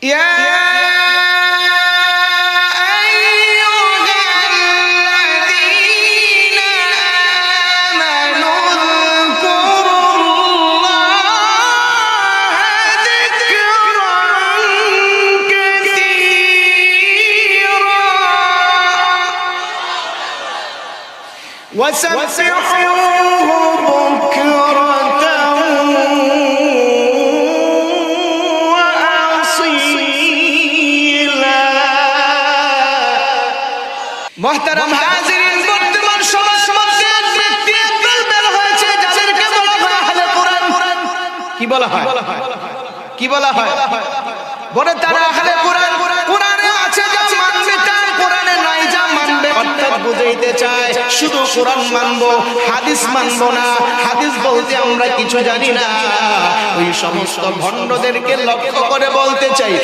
ইয়া وسبحوه بكرة وأصيلا محترم হাজিরিন বর্তমান সমাজ মধ্যে ব্যক্তিত্ব বের হয়েছে যাদেরকে বলা হয় আহলে কোরআন কি বলা হয় কি বলা হয় বলে তারা আহলে কোরআন কোরআনে আছে যা মানবে তার কোরআনে নাই যা মানবে অর্থাৎ বুঝাইতে চায় শুধু কোরআন মানবো হাদিস মানবো না হাদিস বলতে আমরা কিছু জানি না ওই সমস্ত ভণ্ডদেরকে লক্ষ্য করে বলতে চাই